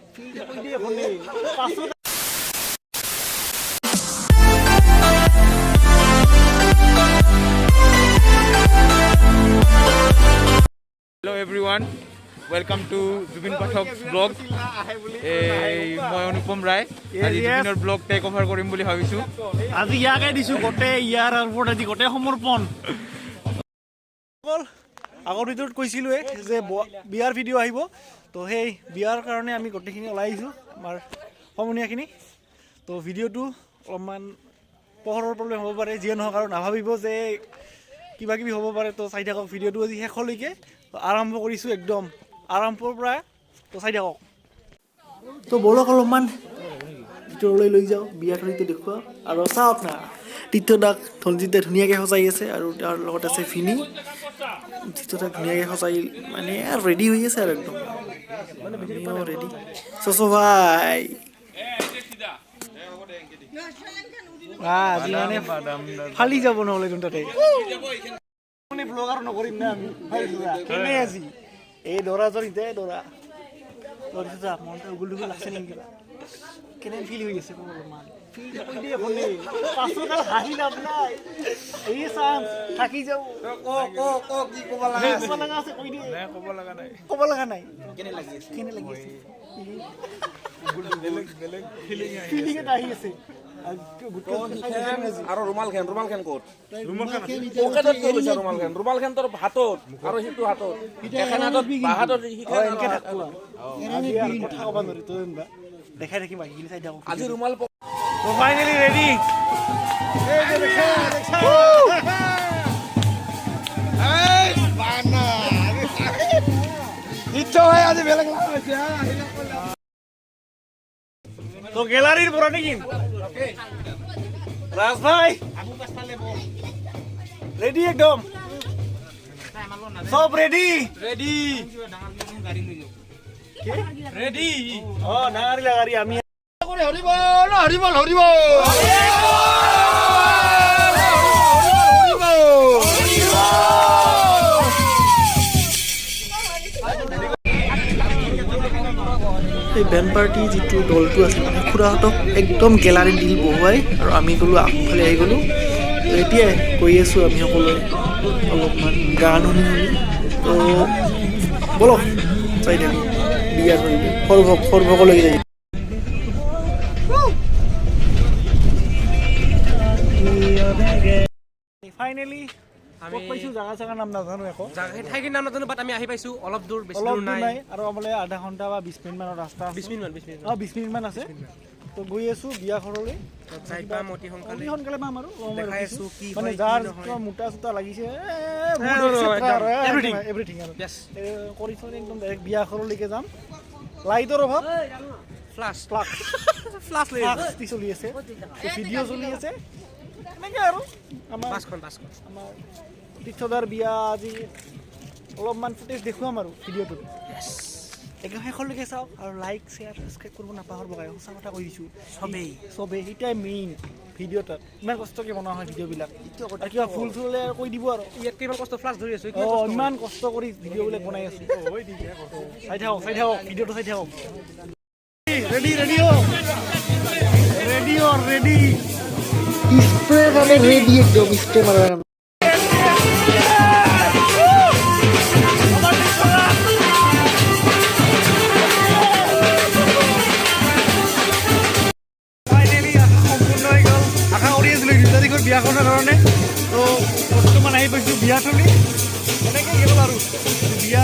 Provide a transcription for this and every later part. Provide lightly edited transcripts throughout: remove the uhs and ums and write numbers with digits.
Hello everyone, welcome to JubinPathak's vlog. মই অনুপম ৰায় আজি জুবিনৰ ব্লগ টেক অভাৰ কৰিম বুলি ভাবিছো। আজি ইয়াকে দিছো গোটে ইয়াৰ ওপৰত আজি গোটে সমৰ্পণ। আগৰ ভিডিঅ'ত কৈছিলোৱে যে বিয়াৰ ভিডিঅ' আহিব, তো সেই বিয়াৰ কাৰণে আমি গোটেইখিনি ওলাই আহিছোঁ আমাৰ সমনীয়াখিনি। তো ভিডিঅ'টো অলপমান পোহৰৰ প্ৰব্লেম হ'ব পাৰে, যিয়ে নহওক আৰু নাভাবিব যে কিবা কিবি হ'ব পাৰে। তো চাই থাকক ভিডিঅ'টো আজি শেষলৈকে। আৰম্ভ কৰিছোঁ একদম আৰম্ভৰ পৰা, তো চাই থাকক। তো বলক অলপমান ভিতৰলৈ লৈ যাওঁ, বিয়াখনিটো দেখুৱাওঁ আৰু চাওক না তীৰ্থদাক ধনজিতে ধুনীয়াকৈ সজাই আছে আৰু তাৰ লগত আছে ফিনি। তীৰ্থদাক ধুনীয়াকৈ সজাই মানে ৰেডি হৈ আছে আৰু একদম আমিও ৰেডি। চচ ভাই আজি মানে ফালি যাব নহ'লে তাতে ব্লগ আৰু নকৰিম না আমি। কেনে আজি এই দৰাজন ইটাই দৰা যা মনটা উগুল দুগুল লাগছে নেকি? কিবা কেনে ফিল হৈ আছে অলপমান পাছত হাঁহি লাভ নাই। এই চাম থাকি যাওঁ ক'ব লগা নাই। কেনে লাগি আছে ফিলিং এটা আহি আছে। আৰু ৰুমাল খেন ক'ত? পকেটত গৈছে ৰুমাল খেন তোৰ হাতত আৰু সিটো হাতত এখন হাতত বাহাতত দেখাই থাকিম আহিলে চাই থাকক। আজি ৰুমাল ফাইনেলি ৰেডি। আজি বেলেগ তো গ্যালারির পরা নাকি রাজ ভাই রেডি একদম সব রেডি রেডি ও নাগারি লাগারি আমি করে হরিবল এই বেণ্ড পাৰ্টি যিটো দলটো আছে মানে খুৰাহঁতক একদম গেলাৰীত দিল বহুৱাই আৰু আমি গ'লোঁ আগফালে আহি গ'লোঁ। এতিয়াই কৈ আছোঁ আমি সকলোৱে অলপমান গান শুনি তো বলক চাই থাকোঁ বিয়া কৰিলে সৰভকলৈকে যাই। ফাইনেলি আমি পাইছোঁ জাগা চাগাৰ নাম নাজানো একো, ঠাইখিনিৰ নাম নাজানো, বাট আমি আহি পাইছোঁ। অলপ দূৰ, বেছি দূৰ নাই আৰু আমালৈ আধা ঘণ্টা বা 20 মিনিটমানৰ ৰাস্তা, 20 মিনিটমান আছে। তো গৈ আছোঁ বিয়া ঘৰলৈ। অতি সোনকালে পাম আৰু মানে যাৰ মোটা চোটা লাগিছে এভৰিথিং আৰু কৰিছোঁ একদম ডাইৰেক্ট বিয়া ঘৰলৈকে যাম। লাইটৰ অভাৱ, ফ্লাছ চলি আছে, ভিডিঅ' চলি আছে এনেকৈ আৰু আমাৰ তীৰ্থদাৰ বিয়া। আজি অলপমান ফুটেজ দেখুৱাম আৰু ভিডিঅ'টোত একদম শেষলৈকে চাওক আৰু লাইক শ্বেয়াৰ ছাবস্ক্ৰাইব কৰিব নাপাহৰিব। সঁচা কথা কৈ দিছোঁ, চবেই সেইটাই মেইন ভিডিঅ'টাত ইমান কষ্টকৈ বনোৱা হয় ভিডিঅ'বিলাক। আৰু কিবা ফুল চুলে কৈ দিব আৰু ইয়াতকৈ ইমান কষ্ট ফ্লাছ ধৰি আছোঁ, ইমান কষ্ট কৰি ভিডিঅ'বিলাক বনাই আছোঁ। চাই থাকক ভিডিঅ'টো চাই থাকক। ৰেডি স্প্ৰে মানে ৰেডি একদম স্প্ৰে মাৰাৰ বিয়াখনৰ কাৰণে। তো বৰ্তমান আহি পাইছোঁ বিয়াখনি এনেকৈ গ'ল আৰু বিয়া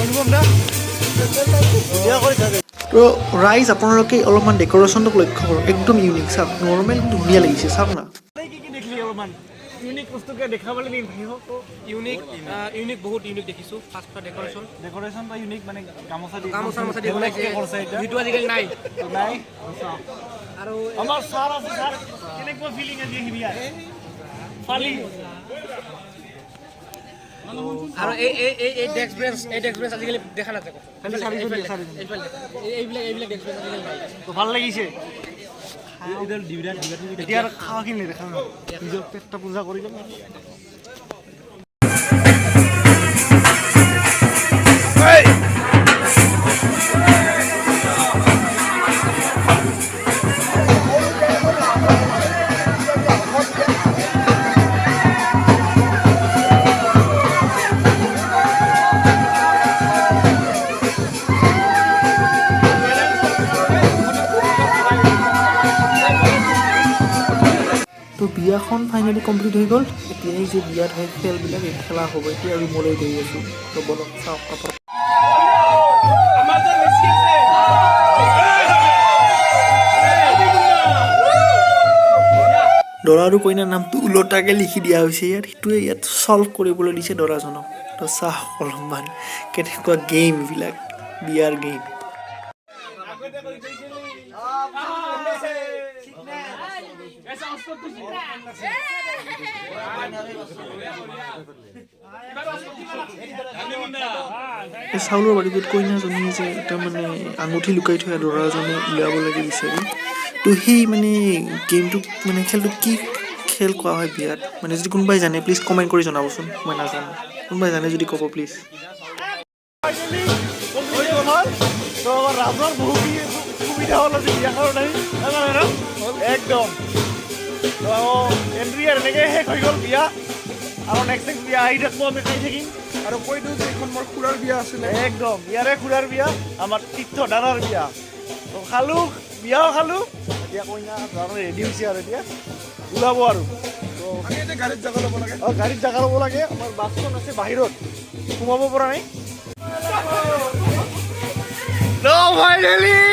অনুভৱ না বিয়া কৰি থাকে। তো ৰাইজ আপোনালোকে অলপমান ডেক'ৰেশ্যনটোক লক্ষ্য কৰক, একদম ইউনিক চাওক, নৰ্মেল ধুনীয়া লাগিছে চাওক না। কি দেখিলি অলপমান ইউনিক বস্তুকে দেখাবলৈ ইউনিক বহুত ইউনিক দেখিছোঁ। ফাৰ্ষ্ট ডেক'ৰেশ্যন বা ইউনিক মানে গামোচা যিটো আজিকালি নাই আৰু আমাৰ ছাৰ আছে। ছাৰ কেনেকুৱা ফিলিং আজি বিয়া ফালি আৰু এই ডেস্ক বেঞ্চ আজিকালি দেখা নাযায়। এইবিলাক ডেস্ক বেঞ্চ আজিকালি নাই। ভাল লাগিছে। এতিয়া আৰু খাৱাখিনি দেখা নাই, নিজৰ পেটটা পূজা কৰি ল'ম। বিয়াখন ফাইনেলি কমপ্লিট হৈ গ'ল এতিয়া এই যে বিয়াত হয় খেলবিলাক এই খেলা হ'ব এতিয়া ৰুমলৈ গৈ আছোঁ তো বলক চাওক কাপোৰ দৰা আৰু কইনাৰ নামটো ওলোটাকৈ লিখি দিয়া হৈছে ইয়াত সেইটোৱে ইয়াত চল্ভ কৰিবলৈ দিছে দৰাজনক তো চাহ অলপমান কেনেকুৱা গেম এইবিলাক বিয়াৰ গেম চাউলৰ বাৰীটোত কইনাজনীয়ে যে এটা মানে আঙুঠি লুকাই থৈ দৰাজনে উলিয়াব লাগে বিচাৰি তো সেই মানে গেমটোক মানে খেলটো কি খেল কোৱা হয় বিয়াত মানে যদি কোনোবাই জানে প্লিজ কমেণ্ট কৰি জনাবচোন মই নাজানো কোনোবাই জানে যদি ক'ব প্লিজ ৰাজৰ বহু সুবিধা হ'ল আজি বিয়াখনৰ একদম এণ্ট্ৰি আৰু এনেকৈ শেষ হৈ গ'ল বিয়া আৰু নেক্সট বিয়া আহি থাকোঁ আমি খাই থাকিম আৰু কৈ দিওঁ যে এইখন মোৰ খুৰাৰ বিয়া আছিলে একদম ইয়াৰে খুৰাৰ বিয়া আমাৰ তীৰ্থ দাদাৰ বিয়া তো খালোঁ বিয়াও খালোঁ এতিয়া কইনা ৰেডি হৈছে আৰু এতিয়া ওলাব আৰু গাড়ীত জাগা ল'ব লাগে অঁ গাড়ীত জাগা ল'ব লাগে আমাৰ বাছখন আছে বাহিৰত সোমাব পৰা নাই ফাইনেলি